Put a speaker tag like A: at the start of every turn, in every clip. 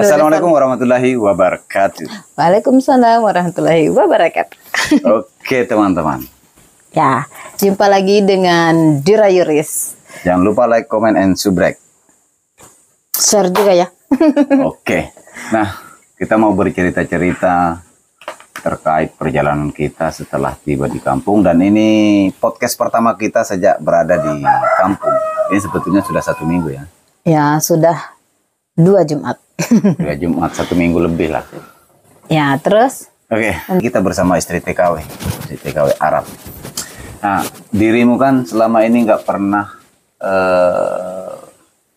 A: Assalamualaikum warahmatullahi wabarakatuh.
B: Waalaikumsalam warahmatullahi wabarakatuh.
A: Oke teman-teman.
B: Ya, jumpa lagi dengan Dira Yuris.
A: Jangan lupa like, comment, and subscribe.
B: Share juga ya.
A: Oke. Nah, kita mau bercerita-cerita terkait perjalanan kita setelah tiba di kampung. Dan ini podcast pertama kita sejak berada di kampung. Ini sebetulnya sudah 1 minggu ya.
B: Ya, sudah 2 Jumat.
A: 2 Jumat, 1 minggu lebih lah.
B: Ya, terus?
A: Oke, kita bersama istri TKW Arab. Nah, dirimu kan selama ini nggak pernah,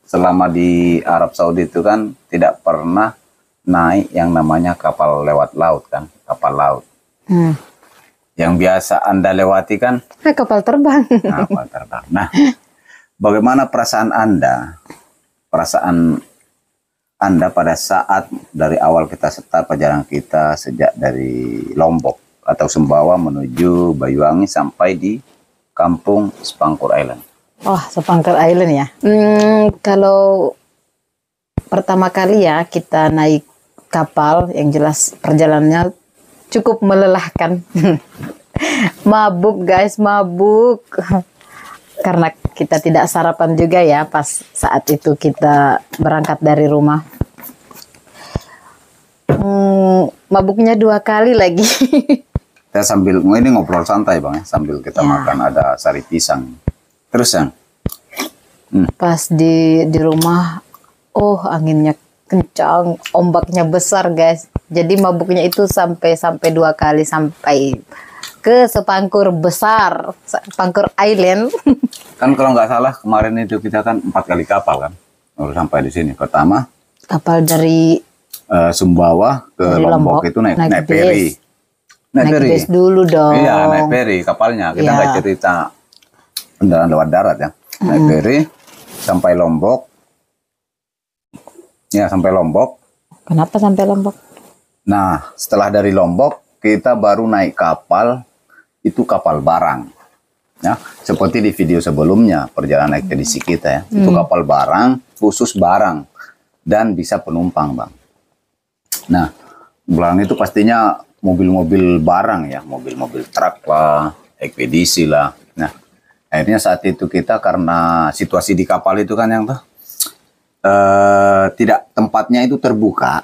A: selama di Arab Saudi itu kan tidak pernah naik yang namanya kapal lewat laut kan, kapal laut. Yang biasa Anda lewati kan?
B: Kapal terbang.
A: Kapal terbang. Nah, bagaimana perasaan Anda pada saat dari awal kita start perjalanan kita sejak dari Lombok atau Sumbawa menuju Banyuwangi sampai di kampung Sepangkur Island?
B: Oh, Sepangkur Island ya. Kalau pertama kali ya kita naik kapal, yang jelas perjalanannya cukup melelahkan. Mabuk guys, mabuk. Karena kita tidak sarapan juga ya pas saat itu kita berangkat dari rumah. Mabuknya 2 kali lagi.
A: Kita sambil ini ngobrol santai bang ya, sambil kita makan ada sari pisang. Terus yang
B: pas di rumah, oh anginnya kencang, ombaknya besar guys. Jadi mabuknya itu sampai 2 kali sampai ke Sepangkur besar, Sepangkur Island.
A: Kan kalau nggak salah kemarin itu kita kan 4 kali kapal kan, baru sampai di sini. Pertama
B: kapal dari
A: Sumbawa ke Lombok itu naik ferry.
B: Naik base dulu dong.
A: Iya, naik ferry kapalnya. Kita nggak cerita kendaraan lewat darat ya. Naik ferry sampai Lombok. Ya, sampai Lombok.
B: Kenapa sampai Lombok?
A: Nah, setelah dari Lombok kita baru naik kapal, itu kapal barang. Ya, seperti di video sebelumnya perjalanan ekspedisi kita ya. Itu kapal barang, khusus barang dan bisa penumpang, Bang. Nah, barang itu pastinya mobil-mobil barang ya, mobil-mobil truk lah, ekspedisi lah. Nah, akhirnya saat itu kita karena situasi di kapal itu kan yang tidak, tempatnya itu terbuka.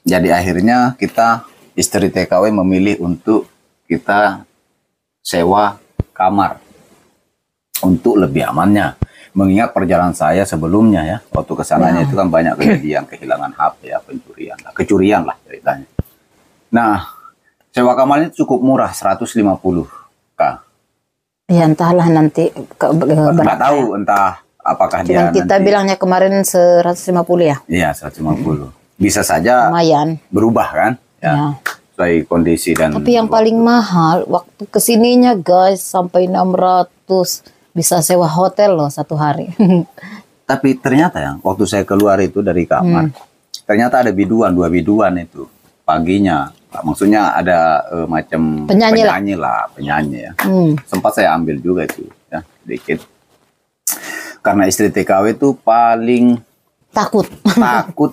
A: Jadi akhirnya kita istri TKW memilih untuk kita sewa kamar untuk lebih amannya. Mengingat perjalanan saya sebelumnya ya, waktu kesananya itu kan banyak kejadian kehilangan HP ya, kecurian lah ceritanya. Nah, sewa kamarnya cukup murah, 150.000.
B: Ya entahlah nanti
A: nggak tahu entah apakah dia
B: kita
A: nanti,
B: bilangnya kemarin 150 ya.
A: Iya 150. Bisa saja
B: lumayan
A: berubah kan ya, sesuai kondisi dan
B: tapi yang paling mahal waktu kesininya guys sampai 600, bisa sewa hotel loh 1 hari.
A: Tapi ternyata ya waktu saya keluar itu dari kamar ternyata ada biduan, 2 biduan itu paginya. Maksudnya ada macam penyanyi ya. Sempat saya ambil juga itu ya, sedikit. Karena istri TKW itu paling takut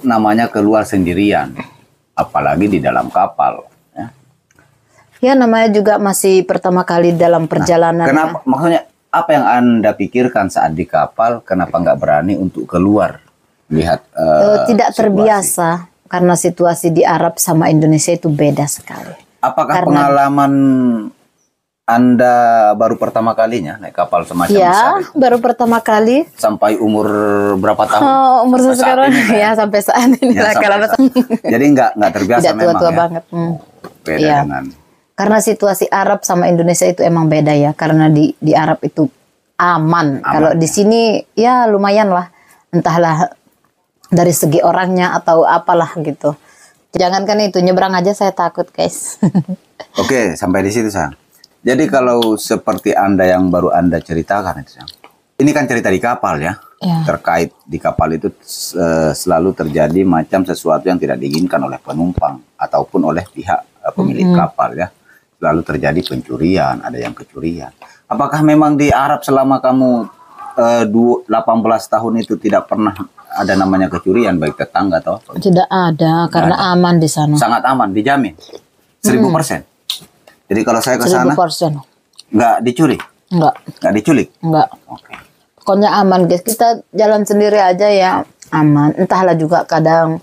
A: namanya keluar sendirian, apalagi di dalam kapal. Ya,
B: namanya juga masih pertama kali dalam perjalanan.
A: Kenapa? Maksudnya apa yang Anda pikirkan saat di kapal? Kenapa nggak berani untuk keluar lihat?
B: Tidak terbiasa. Karena situasi di Arab sama Indonesia itu beda sekali.
A: Apakah pengalaman Anda baru pertama kalinya naik kapal semacam besar itu?
B: Baru pertama kali.
A: Sampai umur berapa tahun?
B: Umur sekarang ya sampai saat ini lah.
A: Jadi nggak terbiasa
B: tidak
A: memang
B: tua-tua
A: ya?
B: banget.
A: Beda dengan.
B: Karena situasi Arab sama Indonesia itu emang beda ya. Karena di Arab itu aman. Kalau di sini ya lumayan lah. Entahlah dari segi orangnya atau apalah gitu. Jangankan itu, nyebrang aja saya takut guys.
A: Oke, sampai di situ Sang. Jadi kalau seperti Anda yang baru Anda ceritakan itu Sang. Ini kan cerita di kapal ya. Terkait di kapal itu selalu terjadi macam sesuatu yang tidak diinginkan oleh penumpang ataupun oleh pihak pemilik kapal ya. Selalu terjadi pencurian, ada yang kecurian. Apakah memang di Arab selama kamu 18 tahun itu tidak pernah ada namanya kecurian baik tetangga atau apa?
B: Tidak ada, karena aman di sana.
A: Sangat aman, dijamin 1000%. Jadi kalau saya ke sana
B: 1000%.
A: nggak dicuri, nggak diculik.
B: Enggak.
A: Oke.
B: Pokoknya aman guys, kita jalan sendiri aja ya aman. Entahlah juga kadang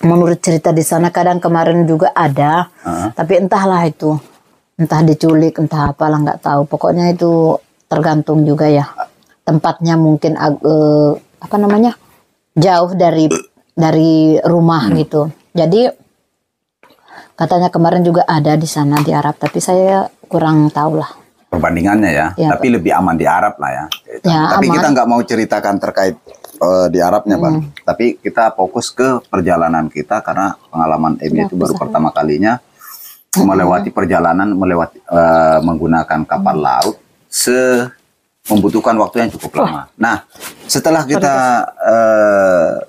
B: menurut cerita di sana kadang kemarin juga ada, tapi entahlah itu, entah diculik, entah apalah nggak tahu. Pokoknya itu tergantung juga ya tempatnya, mungkin apa namanya jauh dari rumah gitu. Jadi katanya kemarin juga ada di sana di Arab, tapi saya kurang tahu lah
A: perbandingannya ya. Tapi lebih aman di Arab lah ya. Tapi aman. Kita nggak mau ceritakan terkait di Arabnya Bang. Tapi kita fokus ke perjalanan kita karena pengalaman Emi itu baru pertama kalinya melewati perjalanan menggunakan kapal laut membutuhkan waktu yang cukup lama. Nah, setelah kita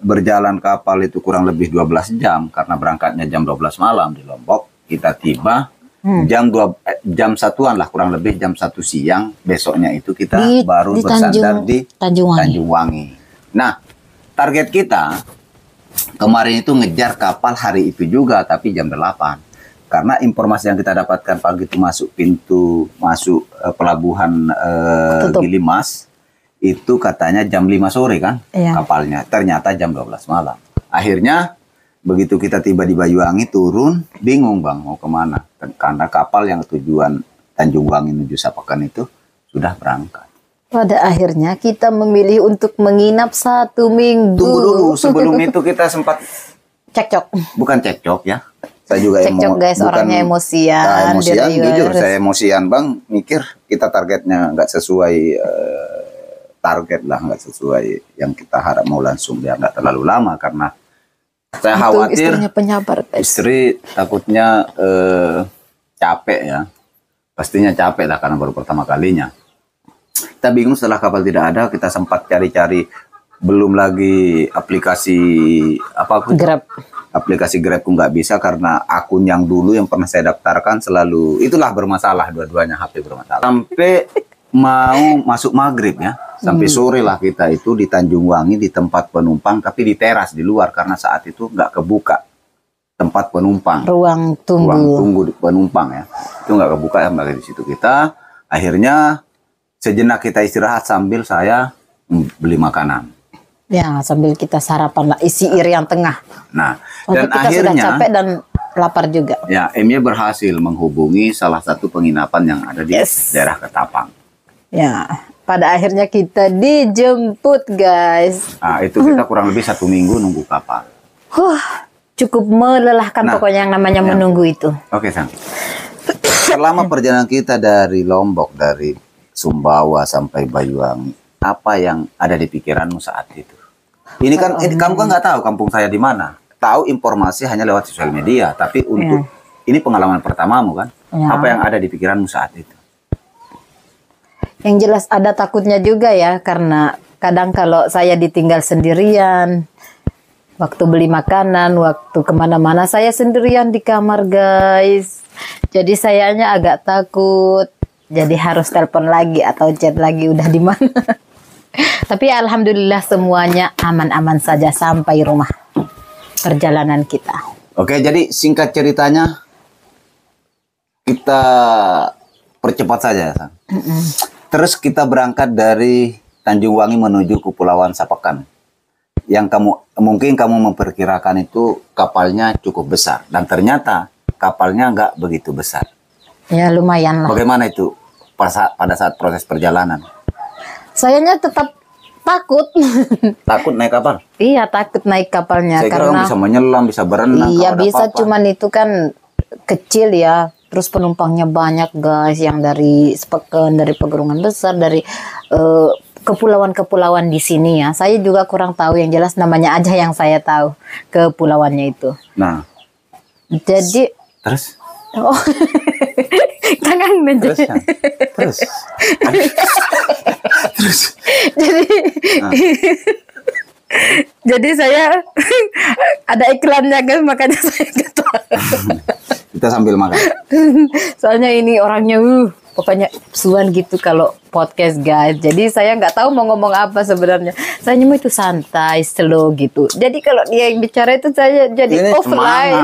A: berjalan kapal itu kurang lebih 12 jam karena berangkatnya jam 12 malam di Lombok, kita tiba jam 1-an lah, kurang lebih jam 1 siang besoknya itu kita baru bersandar di Tanjungwangi. Nah, target kita kemarin itu ngejar kapal hari itu juga tapi jam 8. Karena informasi yang kita dapatkan pagi itu masuk pelabuhan Gilimas itu katanya jam 5 sore kan kapalnya. Ternyata jam 12 malam. Akhirnya begitu kita tiba di Banyuwangi turun, bingung Bang mau kemana. Karena kapal yang tujuan Tanjungwangi menuju Sapakan itu sudah berangkat.
B: Pada akhirnya kita memilih untuk menginap 1 minggu.
A: Tunggu dulu, sebelum itu kita sempat
B: cekcok.
A: Bukan cekcok ya. Saya juga
B: guys, orangnya emosian.
A: Jujur saya emosian Bang, mikir kita targetnya nggak sesuai target lah, nggak sesuai yang kita harap, mau langsung ya nggak terlalu lama karena saya khawatir
B: istrinya penyabar guys.
A: Istri takutnya capek ya, pastinya capek lah karena baru pertama kalinya. Kita bingung setelah kapal tidak ada, kita sempat cari-cari, belum lagi aplikasi Grab. Aplikasi Grab pun nggak bisa karena akun yang dulu yang pernah saya daftarkan selalu itulah bermasalah, dua-duanya HP bermasalah. Sampai mau masuk maghrib ya, sampai sore lah kita itu di Tanjungwangi di tempat penumpang, tapi di teras di luar karena saat itu nggak kebuka tempat penumpang.
B: Ruang tunggu
A: penumpang ya, itu nggak kebuka ya, di situ kita akhirnya sejenak kita istirahat sambil saya beli makanan.
B: Ya, sambil kita sarapan lah, isi irian tengah.
A: Nah,
B: dan kita akhirnya sudah capek dan lapar juga.
A: Ya, Emi berhasil menghubungi salah satu penginapan yang ada di daerah Ketapang.
B: Ya, pada akhirnya kita dijemput, guys.
A: Nah, itu kita kurang lebih 1 minggu nunggu kapal.
B: Cukup melelahkan pokoknya yang namanya menunggu itu.
A: Oke, Sang. Selama perjalanan kita dari Lombok, dari Sumbawa sampai Banyuwangi, apa yang ada di pikiranmu saat itu? Ini kan kamu kan nggak tahu kampung saya di mana. Tahu informasi hanya lewat sosial media, tapi untuk ini pengalaman pertamamu kan? Apa yang ada di pikiranmu saat itu?
B: Yang jelas ada takutnya juga ya, karena kadang kalau saya ditinggal sendirian, waktu beli makanan, waktu kemana-mana saya sendirian di kamar guys. Jadi sayanya agak takut. Jadi harus telepon lagi atau chat lagi udah di mana. Tapi alhamdulillah semuanya aman-aman saja sampai rumah perjalanan kita.
A: Oke, jadi singkat ceritanya kita percepat saja. Terus kita berangkat dari Tanjungwangi menuju Kepulauan Sapakan. Yang mungkin kamu memperkirakan itu kapalnya cukup besar, dan ternyata kapalnya nggak begitu besar.
B: Ya lumayan lah.
A: Bagaimana itu pada saat proses perjalanan?
B: Sayanya tetap takut.
A: Takut naik kapal?
B: Iya, takut naik kapalnya.
A: Saya kira bisa menyelam, bisa berenang.
B: Iya bisa, cuman itu kan kecil ya. Terus penumpangnya banyak guys, yang dari Sepekan, dari Pegerungan Besar, dari kepulauan-kepulauan di sini ya. Saya juga kurang tahu, yang jelas namanya aja yang saya tahu kepulauannya itu.
A: Nah,
B: jadi
A: terus?
B: Oh, kangen
A: terus, ya? Terus.
B: Jadi saya ada iklannya guys, makanya saya ketawa.
A: Kita sambil makan.
B: Soalnya ini orangnya pokoknya suan gitu kalau podcast guys. Jadi saya nggak tahu mau ngomong apa sebenarnya. Saya mau itu santai, slow gitu. Jadi kalau dia yang bicara itu saya jadi
A: Ini
B: offline.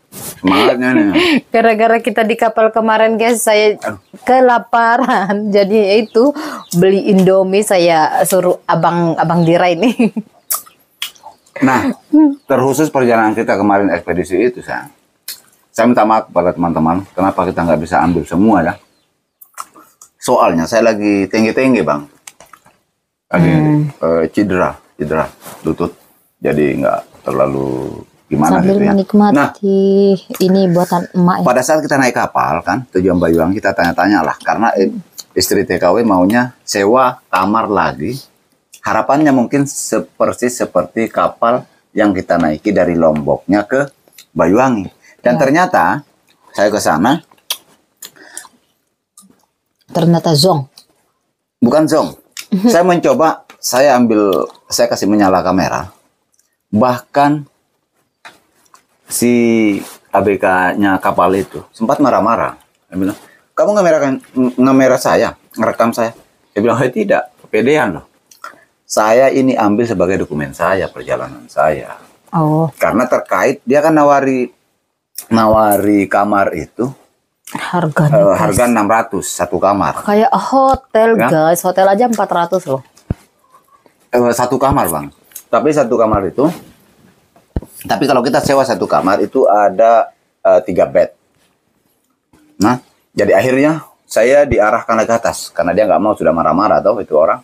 A: Semangatnya nih.
B: Gara-gara kita di kapal kemarin guys, saya kelaparan. Jadi itu beli Indomie, saya suruh abang Dira ini.
A: Nah, terkhusus perjalanan kita kemarin ekspedisi itu, saya minta maaf kepada teman-teman, kenapa kita nggak bisa ambil semua ya? Soalnya saya lagi tinggi-tinggi bang, lagi cedera lutut, jadi nggak terlalu gimana
B: Sambil
A: gitu ya.
B: menikmati
A: Nah,
B: ini buatan emak.
A: pada saat kita naik kapal kan, tujuan Bayuwangi kita tanya-tanya lah, karena istri TKW maunya sewa kamar lagi. Harapannya mungkin persis seperti kapal yang kita naiki dari Lomboknya ke Bayuwangi. Dan ternyata saya ke sana.
B: Ternyata zong.
A: Bukan zong. Saya mencoba, saya kasih menyala kamera. Bahkan si ABK-nya kapal itu sempat marah-marah. Dia bilang, kamu ngerekam saya. Dia bilang, tidak, kepedean loh. Saya ini ambil sebagai dokumen saya, perjalanan saya.
B: Oh.
A: Karena terkait, dia kan nawari kamar itu. Harga 600 satu kamar.
B: Kayak hotel
A: Ya?
B: guys, hotel aja 400 loh.
A: Satu kamar bang. Tapi satu kamar itu, tapi kalau kita sewa satu kamar itu ada 3 bed. Nah, jadi akhirnya saya diarahkan ke atas. Karena dia nggak mau, sudah marah-marah tuh itu orang.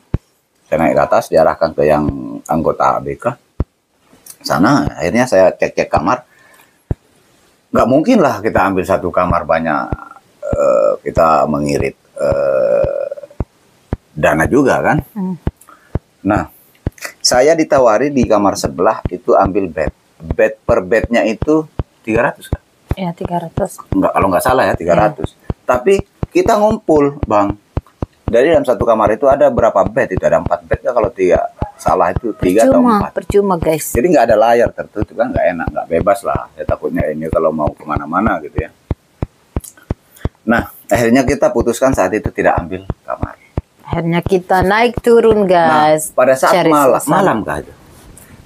A: Saya naik ke atas, diarahkan ke yang anggota ABK. Sana, akhirnya saya cek-cek kamar. Nggak mungkin lah kita ambil satu kamar banyak. Kita mengirit dana juga kan. Nah, saya ditawari di kamar sebelah itu ambil bed. Bed per bednya itu 300 kan?
B: Ya 300.
A: Nggak, kalau nggak salah ya 300. Tapi kita ngumpul bang. Dari dalam satu kamar itu ada berapa bed? Itu ada 4 bed ya, kalau tidak salah itu 3 atau 4.
B: Percuma guys.
A: Jadi nggak ada layar tertutup kan, nggak enak, nggak bebas lah. Ya takutnya ini kalau mau kemana-mana gitu ya. Nah, akhirnya kita putuskan saat itu tidak ambil kamar.
B: Akhirnya kita naik turun guys.
A: Nah, pada saat
B: Cari suasana.
A: malam kah itu?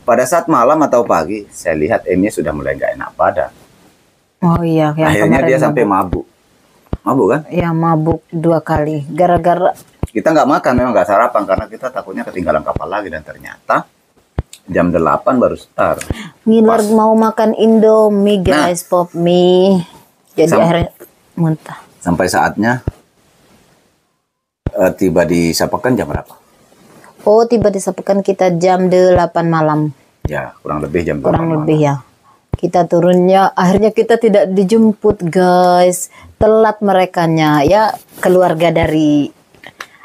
A: Pada saat malam atau pagi, saya lihat Emi sudah mulai nggak enak badan.
B: Oh iya, yang
A: Akhirnya
B: kemarin
A: dia sampai mabuk. Mabuk kan?
B: Ya mabuk 2 kali. Gara-gara
A: Kita nggak makan, memang nggak sarapan karena kita takutnya ketinggalan kapal lagi, dan ternyata jam 8 baru start.
B: ngiler mau makan Indomie guys, pop mie. Jadi akhirnya muntah.
A: Sampai saatnya tiba di Sapekan jam berapa?
B: Oh, tiba di Sapekan kita jam 8 malam.
A: Ya, kurang lebih jam 8
B: Kurang
A: malam.
B: lebih ya. Kita turunnya, akhirnya kita tidak dijemput guys. Telat merekanya. Ya, keluarga dari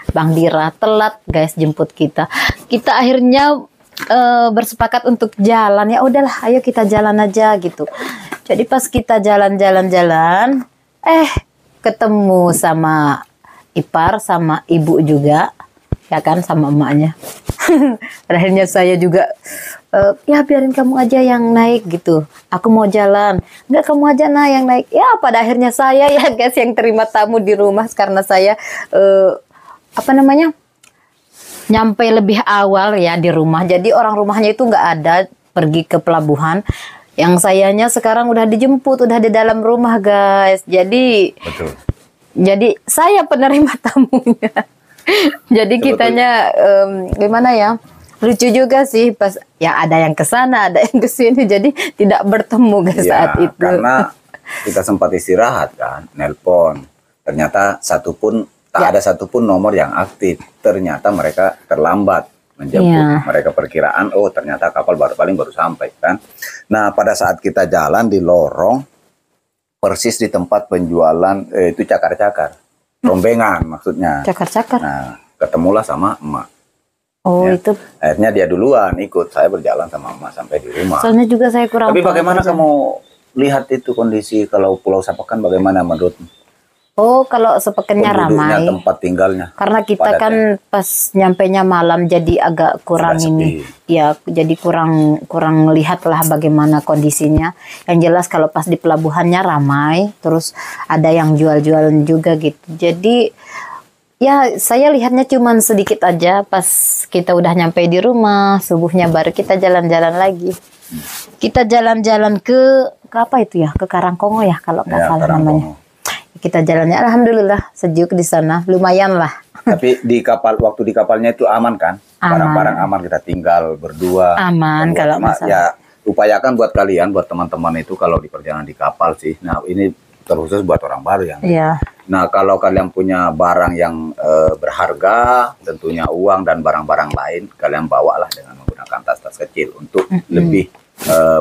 B: Bang Dira telat guys jemput kita. Kita akhirnya bersepakat untuk jalan. Ya udahlah, ayo kita jalan aja gitu. Jadi pas kita jalan-jalan, ketemu sama ipar, sama ibu juga. Ya kan, sama emaknya. Akhirnya saya juga ya biarin kamu aja yang naik gitu, aku mau jalan. Enggak, kamu aja nah yang naik. Ya pada akhirnya saya ya guys yang terima tamu di rumah, karena saya nyampe lebih awal ya di rumah. Jadi orang rumahnya itu nggak ada, pergi ke pelabuhan. Yang sayanya sekarang udah dijemput, udah di dalam rumah guys. Jadi
A: Betul.
B: jadi saya penerima tamunya. Jadi kitanya gimana ya, lucu juga sih pas ya ada yang ke sana, ada yang ke sini, jadi tidak bertemu guys
A: Ya,
B: saat itu.
A: karena kita sempat istirahat kan, nelpon. Ternyata tak ada satupun nomor yang aktif. Ternyata mereka terlambat menjemput.
B: Ya.
A: Mereka perkiraan, oh ternyata kapal baru sampai kan. Nah, pada saat kita jalan di lorong, persis di tempat penjualan itu cakar-cakar. Rombengan maksudnya.
B: Cakar-cakar.
A: Nah, ketemulah sama emak.
B: Oh
A: Ya.
B: itu.
A: Akhirnya dia duluan ikut, saya berjalan sama emak sampai di rumah.
B: Soalnya juga saya kurang.
A: Tapi
B: paham
A: bagaimana
B: aja.
A: kamu lihat itu kondisi kalau Pulau Sapekan, bagaimana menurutmu?
B: Oh, kalau sepekennya
A: penduduknya,
B: ramai.
A: tempat tinggalnya.
B: Karena kita
A: padat
B: kan
A: ya.
B: pas nyampainya malam jadi agak kurang
A: Sudah
B: ini.
A: sepi.
B: Ya, jadi kurang lihat lah bagaimana kondisinya. Yang jelas kalau pas di pelabuhannya ramai, terus ada yang jual-jualan juga gitu. Jadi ya saya lihatnya cuman sedikit aja pas kita udah nyampe di rumah, subuhnya baru kita jalan-jalan lagi. Kita jalan-jalan ke apa itu ya? Ke Karangkongo ya kalau nggak
A: Ya,
B: salah
A: Karangkongo.
B: namanya. Kita jalannya, alhamdulillah sejuk di sana, lumayan lah.
A: Tapi di kapal, waktu di kapalnya itu aman kan?
B: Aman.
A: Barang-barang aman, kita tinggal berdua.
B: Aman
A: berdua.
B: kalau
A: Cuma
B: masalah.
A: ya upayakan buat kalian, buat teman-teman itu kalau di perjalanan di kapal sih. Nah ini terkhusus buat orang baru yang.
B: Iya.
A: Nah kalau kalian punya barang yang berharga, tentunya uang dan barang-barang lain, kalian bawalah dengan menggunakan tas-tas kecil untuk lebih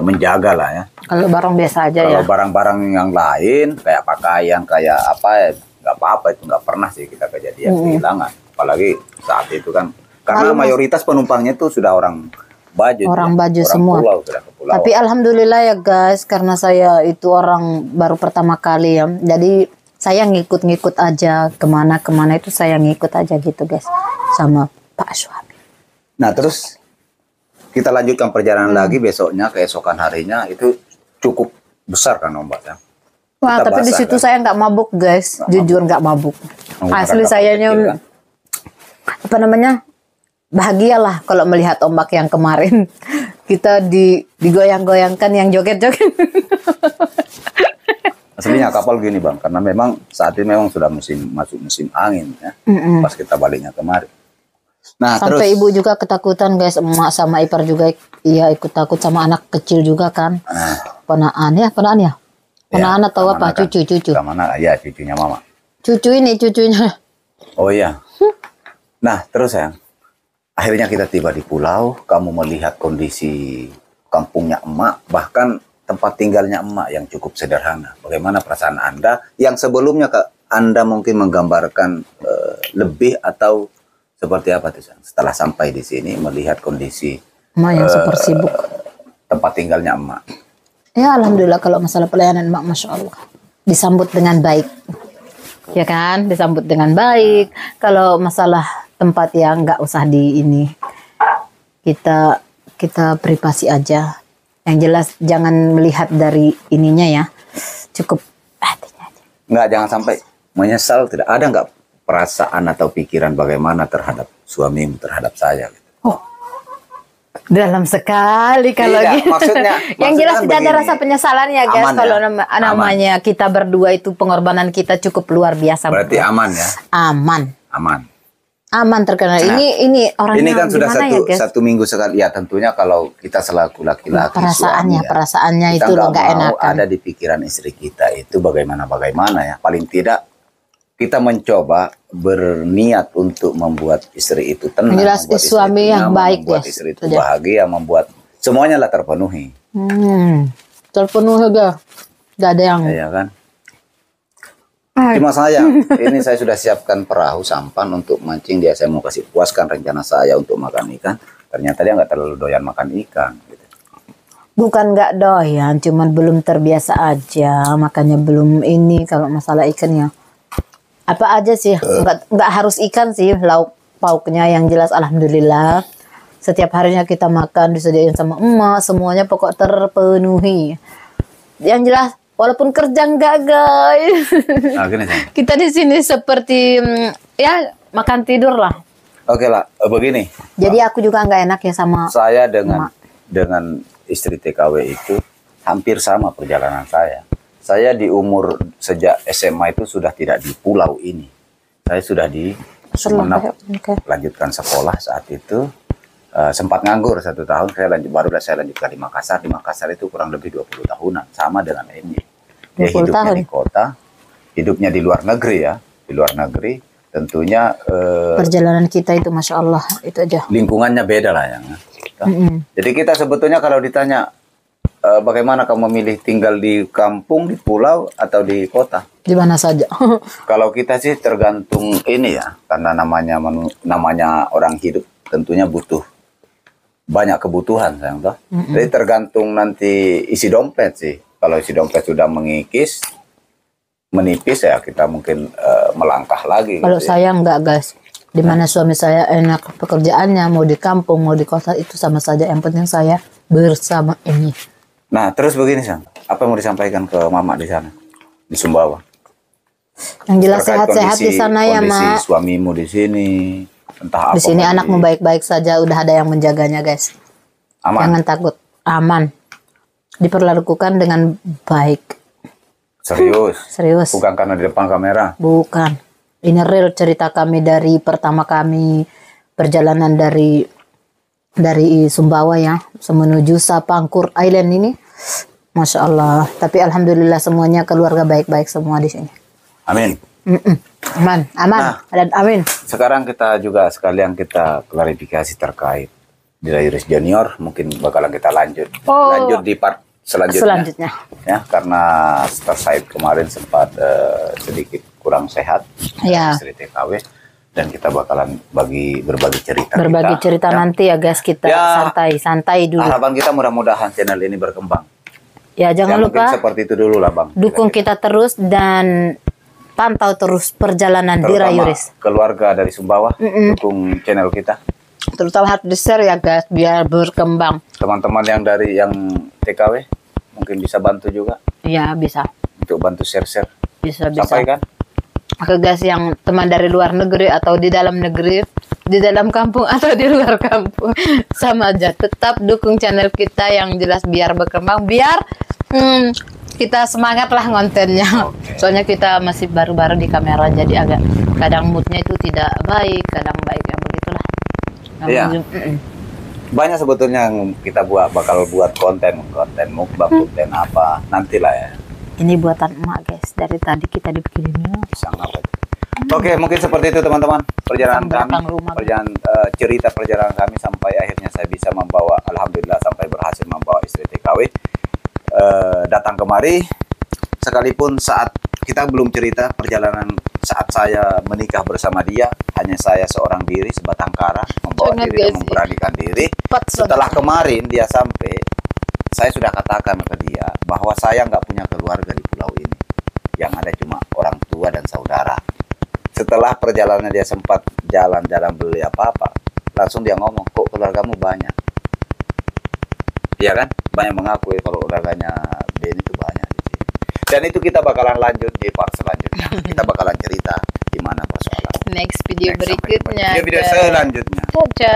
A: menjaga lah ya.
B: Kalau barang biasa aja ya.
A: Kalau barang-barang yang lain kayak pakaian, kayak apa ya, nggak apa-apa, itu nggak pernah sih kita kejadian kehilangan. Apalagi saat itu kan, karena mayoritas penumpangnya itu sudah orang Bajo,
B: Orang Bajo
A: orang
B: semua.
A: pulau, sudah ke pulau.
B: Tapi alhamdulillah ya guys, karena saya itu orang baru pertama kali ya. Jadi saya ngikut-ngikut aja kemana-kemana itu saya ngikut aja gitu guys, sama Pak suami.
A: Nah terus kita lanjutkan perjalanan lagi besoknya, keesokan harinya itu cukup besar kan ombak ya.
B: Wah,
A: Kita
B: tapi di
A: basah,
B: situ
A: kan?
B: saya nggak mabuk guys, jujur nggak mabuk.
A: Menggunakan
B: Asli
A: kapal
B: sayanya
A: kecil, kan?
B: apa namanya, bahagialah kalau melihat ombak yang kemarin. Kita digoyang-goyangkan, yang joget-joget.
A: Aslinya kapal gini bang, karena memang saat ini memang sudah masuk musim angin ya. Pas kita baliknya kemarin. Nah
B: Sampai
A: terus
B: ibu juga ketakutan guys, emak sama ipar juga iya ikut takut, sama anak kecil juga kan. Ponaan ya. Ponaan atau apa?
A: Kan?
B: Cucu.
A: Kemana? Ya cucunya mama.
B: Cucunya.
A: Oh iya. Nah terus ya, akhirnya kita tiba di pulau. Kamu melihat kondisi kampungnya emak, bahkan tempat tinggalnya emak yang cukup sederhana. Bagaimana perasaan Anda yang sebelumnya Anda mungkin menggambarkan lebih atau seperti apa tuh setelah sampai di sini melihat kondisi
B: Emak yang super sibuk.
A: tempat tinggalnya emak?
B: Ya alhamdulillah kalau masalah pelayanan emak, masya Allah, disambut dengan baik. Ya kan, disambut dengan baik. Kalau masalah tempat yang nggak usah di ini, kita privasi aja. Yang jelas jangan melihat dari ininya ya, cukup hatinya aja.
A: Nggak, jangan sampai menyesal. Tidak ada nggak perasaan atau pikiran bagaimana terhadap suamimu, terhadap saya?
B: Dalam sekali kalau
A: Tidak,
B: gitu.
A: maksudnya
B: Yang jelas
A: kan
B: tidak ada
A: begini.
B: rasa penyesalan ya guys.
A: Aman
B: Kalau
A: ya?
B: namanya kita berdua itu pengorbanan kita cukup luar biasa.
A: Berarti aman ya?
B: Aman terkenal.
A: Nah,
B: ini orangnya
A: ini kan sudah
B: gimana ya guys?
A: satu minggu sekali. Ya tentunya kalau kita selaku laki-laki
B: Perasaannya
A: kita
B: itu loh nggak
A: mau
B: enakan.
A: ada di pikiran istri kita itu bagaimana ya. Paling tidak kita mencoba berniat untuk membuat istri itu tenang,
B: Jelas
A: membuat istri
B: suami
A: itu
B: yang
A: nyaman,
B: baik,
A: membuat
B: guys.
A: istri itu
B: Sudah.
A: bahagia, membuat semuanya lah terpenuhi.
B: Terpenuhi gak? Gak ada yang.
A: Ya kan? Cuma saya, ini saya sudah siapkan perahu sampan untuk mancing. Dia saya mau kasih puaskan rencana saya untuk makan ikan. Ternyata dia nggak terlalu doyan makan ikan. Gitu.
B: Bukan nggak doyan, cuman belum terbiasa aja. Makanya belum ini kalau masalah ikan ya. Apa aja sih? Nggak harus ikan sih, lauk pauknya yang jelas alhamdulillah. Setiap harinya kita makan disediain sama emak, semuanya pokok terpenuhi. Yang jelas walaupun kerja enggak guys.
A: Nah, gini saya.
B: Kita di sini seperti ya makan tidur lah.
A: Oke lah, begini.
B: Jadi aku juga nggak enak ya sama
A: Saya dengan istri TKW itu hampir sama perjalanan saya. Saya di umur sejak SMA itu sudah tidak di pulau ini. Saya sudah di Sumeneb, lanjutkan sekolah saat itu. Sempat nganggur 1 tahun, saya lanjutkan di Makassar. Di Makassar itu kurang lebih 20 tahunan, sama dengan ini. Dia
B: 20
A: hidupnya
B: tahun.
A: di kota, hidupnya di luar negeri ya. Di luar negeri tentunya
B: perjalanan kita itu masya Allah itu aja.
A: lingkungannya beda lah ya. Jadi kita sebetulnya kalau ditanya bagaimana kamu memilih tinggal di kampung, di pulau, atau di kota?
B: Di mana saja.
A: Kalau kita sih tergantung ini ya, karena namanya orang hidup tentunya butuh banyak kebutuhan, sayang toh. Jadi tergantung nanti isi dompet sih. Kalau isi dompet sudah mengikis, menipis ya kita mungkin melangkah lagi.
B: Kalau
A: gitu ya.
B: saya enggak guys, dimana suami saya enak pekerjaannya, mau di kampung mau di kota itu sama saja. Yang penting saya bersama ini.
A: Nah terus begini Sang, apa yang mau disampaikan ke Mama di sana di Sumbawa?
B: Yang jelas
A: Terkait
B: sehat-sehat di sana ya
A: kondisi
B: Mak.
A: suamimu di sini, entah apa.
B: Di sini anakmu baik-baik saja, udah ada yang menjaganya guys.
A: Aman.
B: Jangan takut, aman. Diperlakukan dengan baik.
A: Serius.
B: Serius.
A: Bukan karena di depan kamera.
B: Bukan. Ini real cerita kami dari pertama kami perjalanan dari Sumbawa ya, menuju Sapangkur Island ini. Masya Allah. Tapi alhamdulillah semuanya keluarga baik-baik semua di sini.
A: Amin.
B: Aman,
A: Nah.
B: dan amin.
A: Sekarang kita juga sekalian kita klarifikasi terkait Dira Yuris Junior. Mungkin bakalan kita lanjut di part selanjutnya. Ya, karena Said kemarin sempat sedikit kurang sehat,
B: Ya.
A: istri TKW, dan kita bakalan berbagi cerita.
B: Berbagi
A: kita,
B: cerita
A: ya.
B: nanti ya guys, kita
A: Ya.
B: santai dulu.
A: Harapan kita mudah-mudahan channel ini berkembang.
B: Ya jangan
A: Ya, mungkin
B: lupa
A: seperti itu dulu lah Bang.
B: dukung kita terus dan pantau terus perjalanan Dira
A: Terutama
B: Yuris.
A: keluarga dari Sumbawa, dukung channel kita.
B: Terutama harus di-share ya guys biar berkembang.
A: Teman-teman yang TKW mungkin bisa bantu juga
B: Ya bisa.
A: untuk bantu share-share.
B: Bisa.
A: Sampaikan.
B: Oke guys, yang teman dari luar negeri atau di dalam negeri, di dalam kampung atau di luar kampung, sama aja. Tetap dukung channel kita yang jelas biar berkembang, biar kita semangat lah kontennya. Soalnya kita masih baru-baru di kamera, jadi agak kadang moodnya itu tidak baik, kadang baik ya begitulah.
A: Iya. Banyak sebetulnya yang kita bakal buat konten mukbang, konten apa nantilah ya.
B: Ini buatan emak guys, dari tadi kita dibikinin.
A: Sangat. Oke, mungkin seperti itu teman-teman perjalanan
B: Sampai
A: kami,
B: datang rumah.
A: cerita perjalanan kami sampai akhirnya saya bisa membawa, alhamdulillah sampai berhasil membawa istri TKW datang kemari. Sekalipun saat kita belum cerita perjalanan saat saya menikah bersama dia, hanya saya seorang diri sebatang kara membawa
B: Jangan,
A: diri dan
B: guys.
A: memberanikan diri.
B: Cepat,
A: Setelah kemarin dia sampai, saya sudah katakan ke dia bahwa saya nggak punya keluarga di pulau ini, yang ada cuma orang tua dan saudara. Setelah perjalanannya dia sempat jalan-jalan beli apa-apa, langsung dia ngomong, kok keluargamu banyak? Iya kan? Banyak mengakui kalau keluarganya Ben itu banyak di sini. Dan itu kita bakalan lanjut di part selanjutnya. Kita bakalan cerita gimana persoalan.
B: Next video
A: Next, sampai
B: berikutnya.
A: jumpa di video
B: guys.
A: selanjutnya.
B: Dadah.